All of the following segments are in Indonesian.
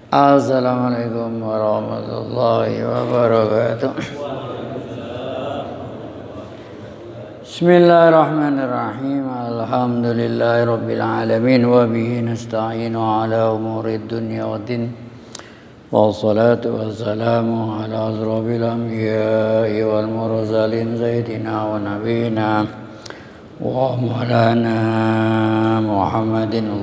Assalamualaikum warahmatullahi wabarakatuh. Bismillahirrahmanirrahim. Alhamdulillahi rabbil alamin wa bihi nasta'inu ala umurid dunya waddin. Wassalatu wassalamu ala asrofil anbiya'i wal mursalin sayyidina wa nabiyina wa maulana Muhammadin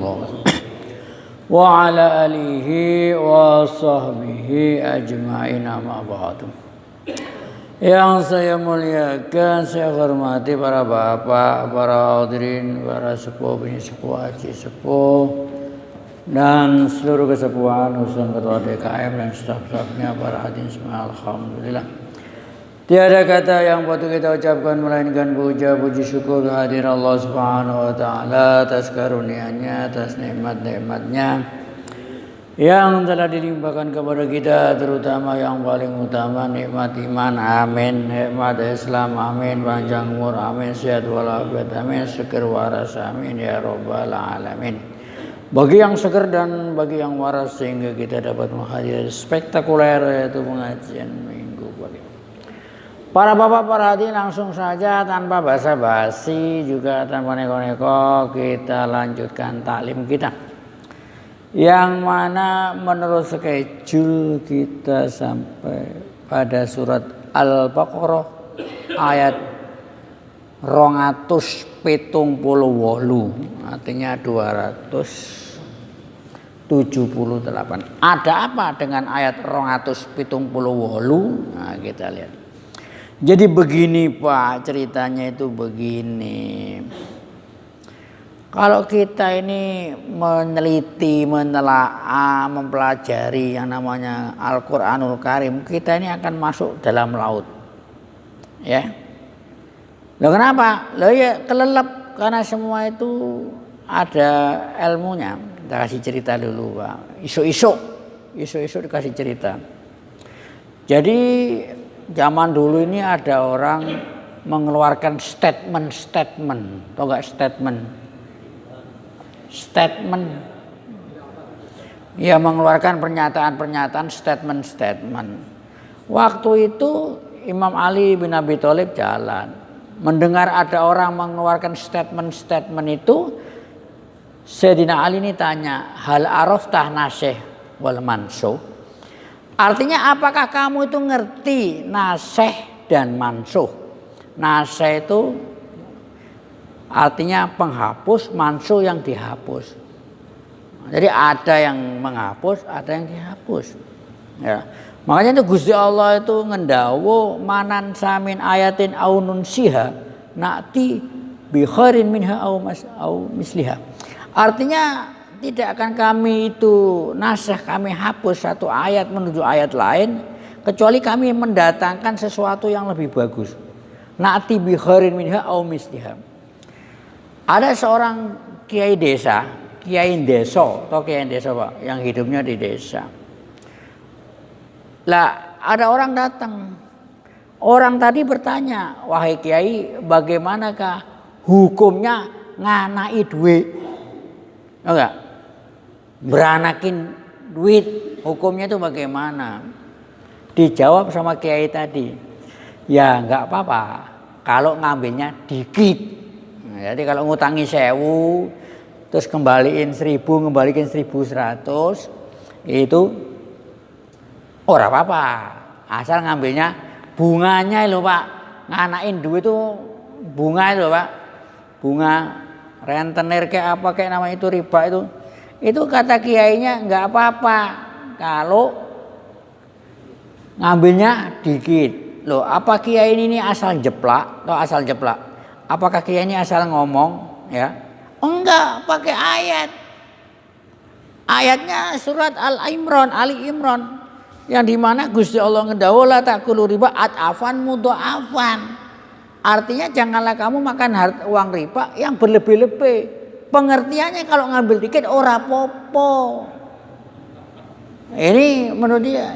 wa ala alihi wa sahbihi ajma'in, amma ba'du. Yang saya muliakan, saya hormati para bapak, para hadirin, para sepuh, sepuh, haji sepuh, dan seluruh kesepuhan urusan ketua DKM dan staf-stafnya, para hadirin semua. Alhamdulillah, tiada kata yang patut kita ucapkan melainkan puja-puji syukur kehadiran Allah Subhanahu wa taala atas karunia-Nya, atas nikmat-nikmat-Nya yang telah dilimpahkan kepada kita, terutama yang paling utama nikmat iman, amin, nikmat Islam, amin, panjang umur, amin, sehat walafiat, amin, seger waras, amin ya rabbal alamin. Bagi yang seger dan bagi yang waras sehingga kita dapat menghadiri spektakuler yaitu pengajian minggu pagi. Para bapak, para hadirin, langsung saja tanpa basa-basi juga tanpa neko-neko kita lanjutkan taklim kita, yang mana menurut schedule kita sampai pada surat Al-Baqarah ayat 278, artinya 278. Ada apa dengan ayat 278? Nah, kita lihat. Jadi begini Pak, ceritanya itu begini. Kalau kita ini meneliti, menelaah, mempelajari yang namanya Al-Quranul Karim, kita ini akan masuk dalam laut. Ya. Loh kenapa? Loh ya kelelep, karena semua itu ada ilmunya. Kita kasih cerita dulu Pak. Isu-isu dikasih cerita. Jadi zaman dulu ini ada orang mengeluarkan statement. Tahu nggak statement? Ya, mengeluarkan pernyataan-pernyataan, statement. Waktu itu Imam Ali bin Abi Thalib jalan, mendengar ada orang mengeluarkan statement itu. Sayyidina Ali ini tanya, hal araftah nasih wal mansuh? Artinya apakah kamu itu ngerti nasih dan mansuh? Nasih itu artinya penghapus, mansuh yang dihapus. Jadi ada yang menghapus, ada yang dihapus. Ya. Makanya itu Gusti Allah itu ngendawo manan samin ayatin au nunsiha na'ti bi khairin minha au misliha. Artinya tidak akan kami itu nasah, kami hapus satu ayat menuju ayat lain kecuali kami mendatangkan sesuatu yang lebih bagus. Na'ti bi khairin minha au misliha. Ada seorang kiai desa Pak, yang hidupnya di desa. Lah ada orang datang. Orang tadi bertanya, wahai kiai, bagaimanakah hukumnya nganai duit? Enggak? Beranakin duit, hukumnya itu bagaimana? Dijawab sama kiai tadi, ya enggak apa-apa kalau ngambilnya dikit. Jadi kalau ngutangi 1.000 terus kembaliin 1.000, kembaliin 1.100 itu ora apa-apa, asal ngambilnya bunganya lho Pak. Nganain duit itu bunga itu Pak, bunga rentenir kayak apa kayak namanya itu riba itu kata kiainya nggak apa-apa kalau ngambilnya dikit. Loh, apa kiai ini asal jeplak atau asal jeplak? Apakah kiai ini asal ngomong? Ya, enggak, pakai ayat. Ayatnya surat Ali Imran, yang dimana Gusti Allah ngendawuh la ta'kulu riba at'afan mudha'afan. Artinya janganlah kamu makan uang riba yang berlebih-lebih. Pengertiannya kalau ngambil dikit ora popo. Ini menurut dia.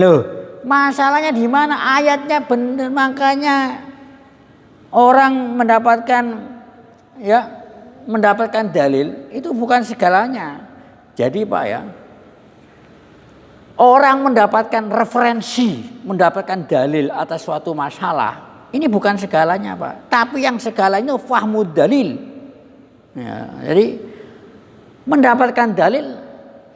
Loh, masalahnya di mana? Ayatnya benar, makanya orang mendapatkan dalil itu bukan segalanya. Jadi Pak ya, orang mendapatkan referensi, mendapatkan dalil atas suatu masalah, ini bukan segalanya Pak. Tapi yang segalanya fahmud dalil. Ya, jadi mendapatkan dalil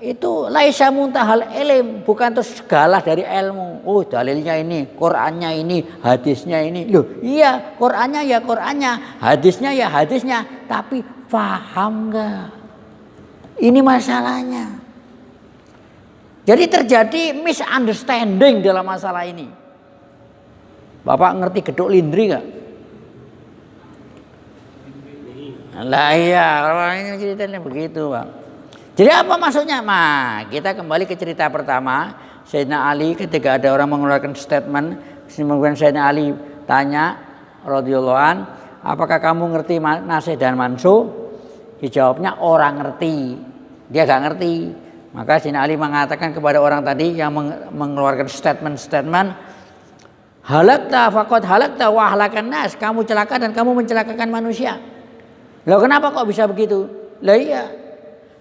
itu laisa muntahal ilm, bukan terus segala dari ilmu. Oh dalilnya ini, Qur'annya ini, hadisnya ini. Loh iya, Qur'annya ya Qur'annya, hadisnya ya hadisnya. Tapi paham nggak? Ini masalahnya. Jadi terjadi misunderstanding dalam masalah ini. Bapak ngerti geduk lindri nggak? Lah iya, ini ceritanya begitu Pak. Jadi apa maksudnya? Nah, kita kembali ke cerita pertama. Sayyidina Ali ketika ada orang mengeluarkan statement, kemudian Sayyidina Ali tanya radhiyallahu an, apakah kamu ngerti nasih dan mansuh? Dijawabnya orang ngerti. Dia gak ngerti. Maka Sayyidina Ali mengatakan kepada orang tadi yang mengeluarkan statement, halakta faqad halakta wa halakan nas, kamu celaka dan kamu mencelakakan manusia. Loh kenapa kok bisa begitu? Lah iya.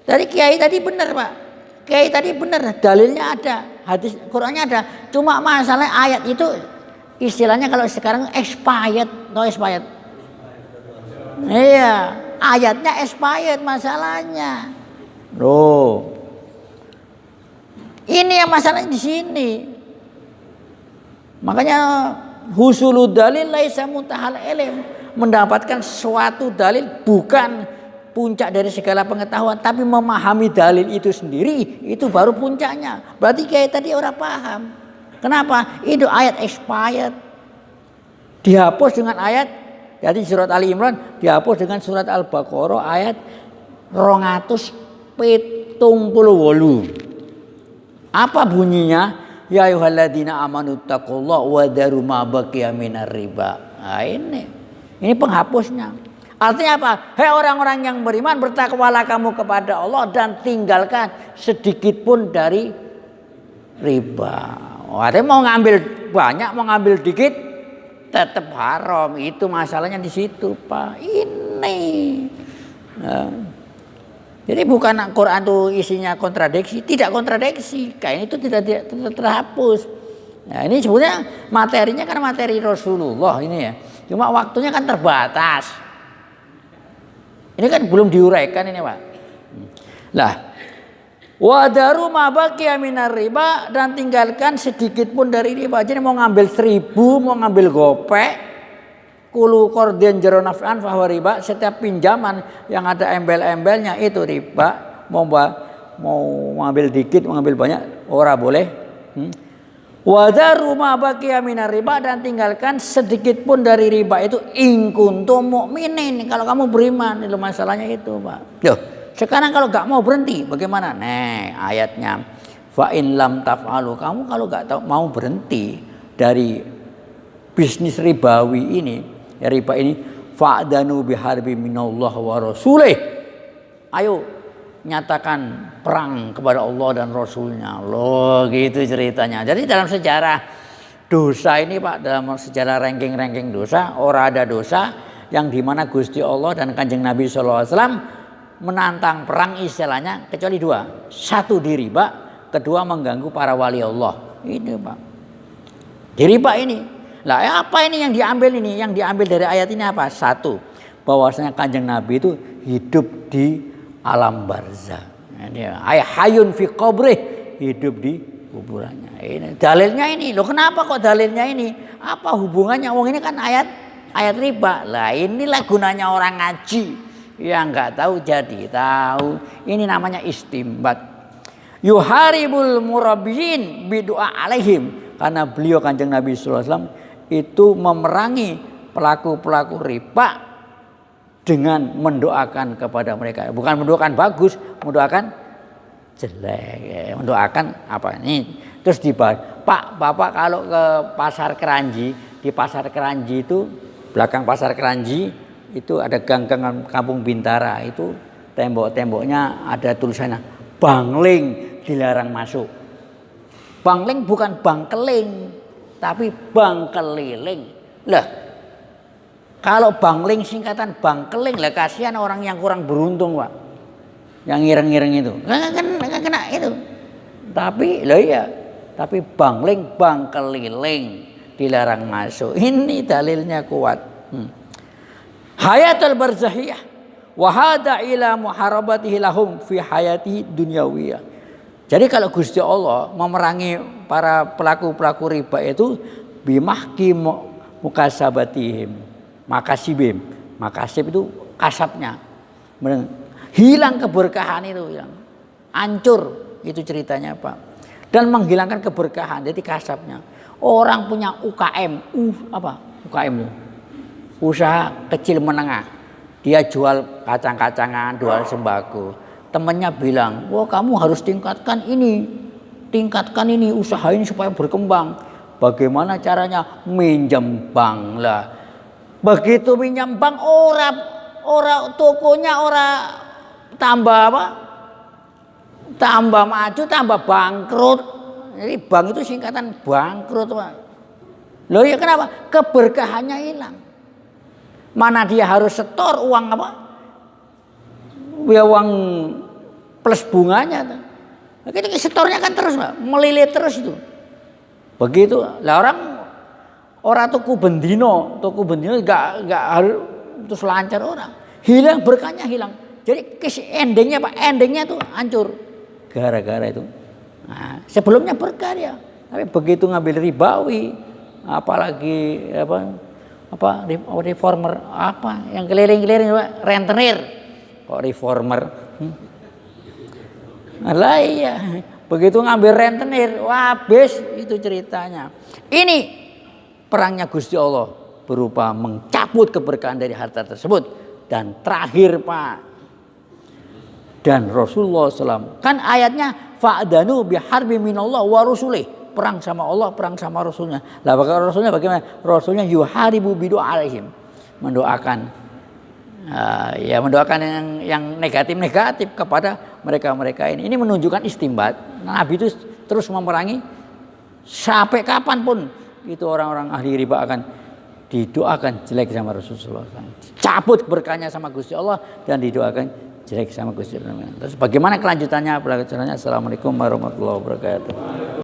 Dari kiai tadi benar Pak, kiai tadi benar, dalilnya ada, hadis Qur'annya ada. Cuma masalah ayat itu istilahnya kalau sekarang expired, no expired. Iya, ayatnya expired masalahnya. Loh, ini yang masalahnya di sini. Makanya husulud dalil laisa muntahal ilm, mendapatkan suatu dalil bukan puncak dari segala pengetahuan, tapi memahami dalil itu sendiri, itu baru puncaknya. Berarti kayak tadi orang paham. Kenapa? Itu ayat expired. Dihapus dengan ayat, jadi surat Ali Imran dihapus dengan surat Al-Baqarah ayat 278. Apa bunyinya? Ya ayyuhalladzina amanu taqullaha wa daru ma baqiya minar riba. Nah ini penghapusnya. Artinya apa? Hei orang-orang yang beriman, bertakwalah kamu kepada Allah dan tinggalkan sedikit pun dari riba. Artinya mau ngambil banyak, mau ngambil dikit, tetap haram. Itu masalahnya di situ Pak. Ini. Nah, jadi bukan Quran itu isinya kontradiksi, tidak kontradiksi. Kayak itu tidak terhapus. Nah ini sebenarnya materinya kan materi Rasulullah ini ya. Cuma waktunya kan terbatas. Ini kan belum diuraikan ini Pak. Lah, wadaru ma baqiya minar riba, dan tinggalkan sedikit pun dari riba. Jadi mau ngambil 1000, mau ngambil gopek, kulu qardin jaro naf'an fahuwa riba. Setiap pinjaman yang ada embel-embelnya itu riba. Mau ngambil dikit, mau ngambil banyak, ora boleh. Wadaru ma baqiya minar riba, dan tinggalkan sedikit pun dari riba itu in kuntum mukminin, kalau kamu beriman. Itu masalahnya itu Pak. Loh, sekarang kalau gak mau berhenti bagaimana? Nih ayatnya, fa in lam taf'alu, kamu kalau gak mau berhenti dari bisnis ribawi ini, ya riba ini, fa'danu biharbi minallah wa rasulih. Ayo nyatakan perang kepada Allah dan Rasulnya. Loh gitu ceritanya. Jadi dalam sejarah dosa ini Pak, dalam sejarah ranking dosa, orang ada dosa yang dimana Gusti Allah dan Kanjeng Nabi SAW menantang perang istilahnya kecuali dua. Satu di riba, kedua mengganggu para wali Allah. Ini Pak. Di riba ini. Lah apa ini yang diambil ini? Yang diambil dari ayat ini apa? Satu, bahwasanya Kanjeng Nabi itu hidup di alam barzah. Ayat hayun fi qabrih, hidup di kuburannya. Ini dalilnya ini. Loh kenapa kok dalilnya ini? Apa hubungannya? Wong ini kan ayat riba. Lah inilah gunanya orang ngaji. Yang enggak tahu jadi tahu. Ini namanya istimbat. Yuharibul murabbiin bidu'a alaihim. Karena beliau Kanjeng Nabi sallallahu alaihi wasallam itu memerangi pelaku-pelaku riba dengan mendoakan kepada mereka. Bukan mendoakan bagus, mendoakan jelek. Mendoakan apa ini? Terus dibahas, Pak, Bapak kalau ke Pasar Keranji, di Pasar Keranji itu, belakang Pasar Keranji itu ada gang-gang Kampung Bintara, itu tembok-temboknya ada tulisannya Bangling dilarang masuk. Bangling bukan bangkeling, tapi bangkeliling. Lah, kalau bangling singkatan bangkeling, lah kasihan orang yang kurang beruntung Pak. yang ireng-ireng itu. Nggak kena itu. Tapi lah iya, tapi bangling bang keliling dilarang masuk. Ini dalilnya kuat. Hayatul barzahiyah wa hada ila muharabatihi lahum fi hayati dunyawiyah. Jadi kalau Gusti Allah memerangi para pelaku-pelaku riba itu bimahki mukasabatihim, makasibim. Makasib itu kasabnya. Hilang keberkahan itu, yang hancur itu ceritanya Pak. Dan menghilangkan keberkahan, jadi kasabnya. Orang punya UKM, UKM itu? Usaha kecil menengah. Dia jual kacang-kacangan, jual sembako. Temannya bilang, wah kamu harus tingkatkan ini usaha ini supaya berkembang. Bagaimana caranya? Minjem bank lah. Begitu minjem bank, ora tokonya tambah apa? Tambah maju, tambah bangkrut. Jadi bank itu singkatan bangkrut Pak. Loh ya kenapa? Keberkahannya hilang. Mana dia harus setor uang apa? Ya uang plus bunganya. Jadi setornya kan terus Pak, melilit terus itu. Begitu. Lah orang tuku bendino enggak harus terus lancar orang. Hilang berkahnya hilang. Jadi endingnya Pak, endingnya tuh hancur gara-gara itu. Nah, sebelumnya berkah ya. Tapi begitu ngambil ribawi, apalagi reformer yang keliling-keliling Pak, rentenir. Kok reformer? Lah iya, begitu ngambil rentenir, habis itu ceritanya. Ini perangnya Gusti Allah berupa mencabut keberkahan dari harta tersebut. Dan terakhir Pak, dan Rasulullah SAW kan ayatnya fa'danu biharbi minallah wa rasulih, perang sama Allah, perang sama Rasulnya. Lah Rasulnya bagaimana? Rasulnya yuharibu bidu alaihim, mendoakan mendoakan yang negatif kepada mereka ini. Ini menunjukkan istimbat. Nabi itu terus memerangi sampai kapanpun itu orang-orang ahli riba akan didoakan jelek sama Rasulullah SAW. Cabut berkahnya sama Gusti Allah dan didoakan jelek sama Gusti Allah. Terus bagaimana kelanjutannya? Assalamualaikum warahmatullahi wabarakatuh.